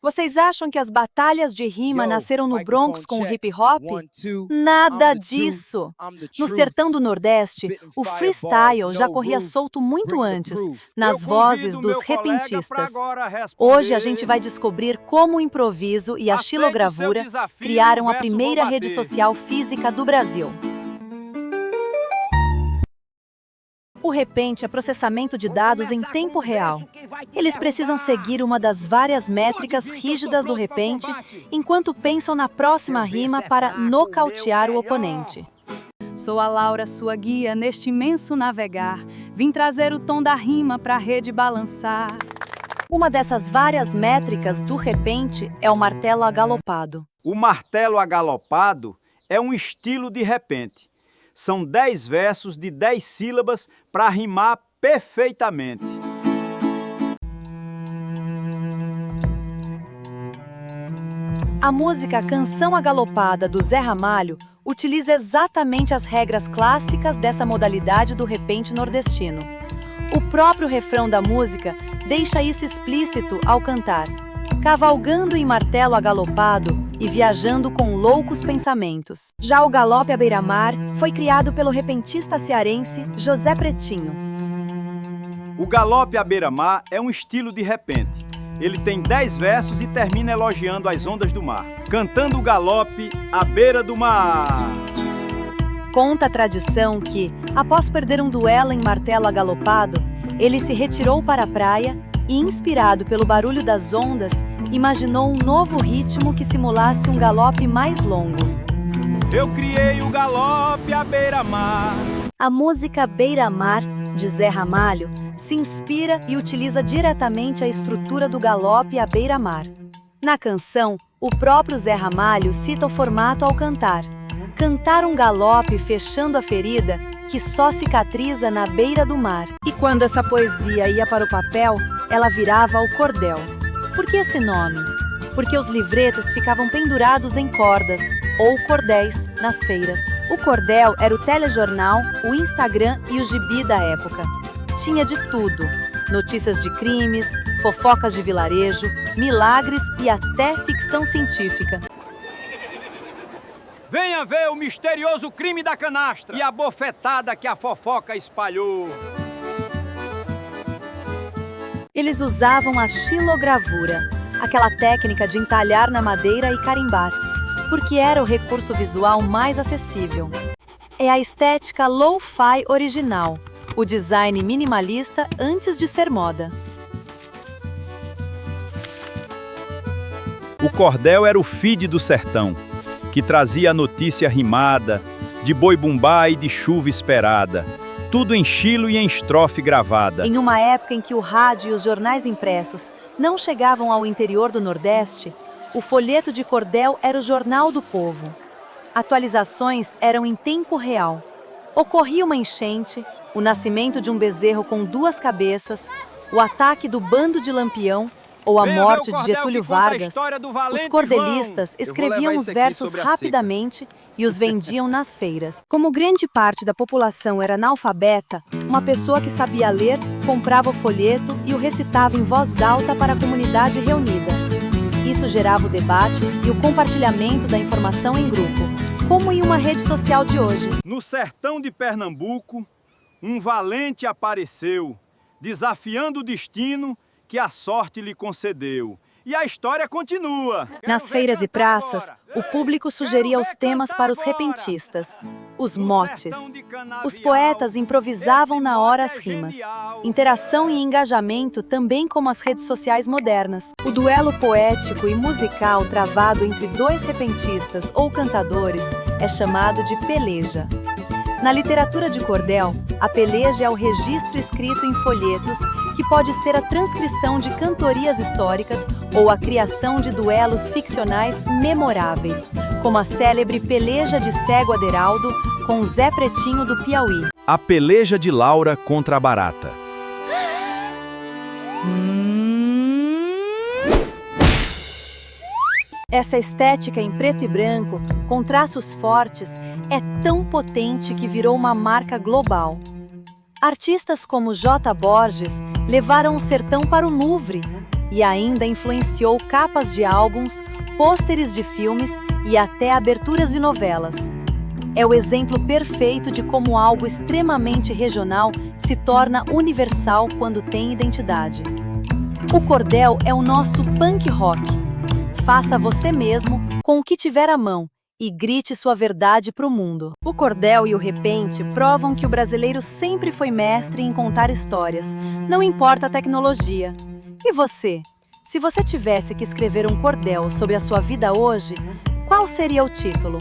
Vocês acham que as batalhas de rima nasceram no Bronx com o hip hop? Nada disso! No sertão do Nordeste, o freestyle já corria solto muito antes, nas vozes dos repentistas. Hoje a gente vai descobrir como o improviso e a xilogravura criaram a primeira rede social física do Brasil. O repente é processamento de dados em tempo real. Eles precisam seguir uma das várias métricas rígidas do repente, enquanto pensam na próxima rima para nocautear o oponente. Sou a Laura, sua guia neste imenso navegar. Vim trazer o tom da rima para a rede balançar. Uma dessas várias métricas do repente é o martelo agalopado. O martelo agalopado é um estilo de repente. São 10 versos de 10 sílabas para rimar perfeitamente. A música Canção Agalopada do Zé Ramalho utiliza exatamente as regras clássicas dessa modalidade do repente nordestino. O próprio refrão da música deixa isso explícito ao cantar, cavalgando em martelo agalopado e viajando com loucos pensamentos. Já o galope à beira-mar foi criado pelo repentista cearense José Pretinho. O galope à beira-mar é um estilo de repente. Ele tem 10 versos e termina elogiando as ondas do mar, cantando o galope à beira do mar. Conta a tradição que, após perder um duelo em martelo agalopado, ele se retirou para a praia e, inspirado pelo barulho das ondas, imaginou um novo ritmo que simulasse um galope mais longo. Eu criei o galope à beira-mar. A música Beira-Mar, de Zé Ramalho, se inspira e utiliza diretamente a estrutura do galope à beira-mar. Na canção, o próprio Zé Ramalho cita o formato ao cantar. Cantar um galope fechando a ferida que só cicatriza na beira do mar. E quando essa poesia ia para o papel, ela virava o cordel. Por que esse nome? Porque os livretos ficavam pendurados em cordas, ou cordéis, nas feiras. O cordel era o telejornal, o Instagram e o gibi da época. Tinha de tudo: notícias de crimes, fofocas de vilarejo, milagres e até ficção científica. Venha ver o misterioso crime da canastra e a bofetada que a fofoca espalhou. Eles usavam a xilogravura, aquela técnica de entalhar na madeira e carimbar, porque era o recurso visual mais acessível. É a estética lo-fi original, o design minimalista antes de ser moda. O cordel era o feed do sertão, que trazia a notícia rimada, de boi-bumbá e de chuva esperada. Tudo em chilo e em estrofe gravada. Em uma época em que o rádio e os jornais impressos não chegavam ao interior do Nordeste, o folheto de cordel era o jornal do povo. Atualizações eram em tempo real. Ocorria uma enchente, o nascimento de um bezerro com 2 cabeças, o ataque do bando de Lampião ou a morte de Getúlio Vargas. Os cordelistas escreviam os versos rapidamente e os vendiam nas feiras. Como grande parte da população era analfabeta, uma pessoa que sabia ler comprava o folheto e o recitava em voz alta para a comunidade reunida. Isso gerava o debate e o compartilhamento da informação em grupo, como em uma rede social de hoje. No sertão de Pernambuco, um valente apareceu, desafiando o destino que a sorte lhe concedeu. E a história continua. Nas feiras e praças, o público sugeria os temas para os repentistas, os motes. Os poetas improvisavam na hora as rimas. Interação e engajamento também como as redes sociais modernas. O duelo poético e musical travado entre 2 repentistas ou cantadores é chamado de peleja. Na literatura de cordel, a peleja é o registro escrito em folhetos que pode ser a transcrição de cantorias históricas ou a criação de duelos ficcionais memoráveis, como a célebre Peleja de Cego Aderaldo com Zé Pretinho do Piauí. A peleja de Laura contra a barata. Essa estética em preto e branco, com traços fortes, é tão potente que virou uma marca global. Artistas como J. Borges levaram o sertão para o Louvre. e ainda influenciou capas de álbuns, pôsteres de filmes e até aberturas de novelas. É o exemplo perfeito de como algo extremamente regional se torna universal quando tem identidade. O cordel é o nosso punk rock. Faça você mesmo com o que tiver à mão e grite sua verdade para o mundo. O cordel e o repente provam que o brasileiro sempre foi mestre em contar histórias, não importa a tecnologia. E você? Se você tivesse que escrever um cordel sobre a sua vida hoje, qual seria o título?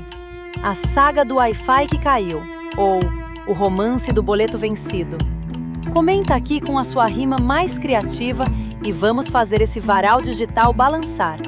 A saga do Wi-Fi que caiu, ou o romance do boleto vencido? Comenta aqui com a sua rima mais criativa e vamos fazer esse varal digital balançar.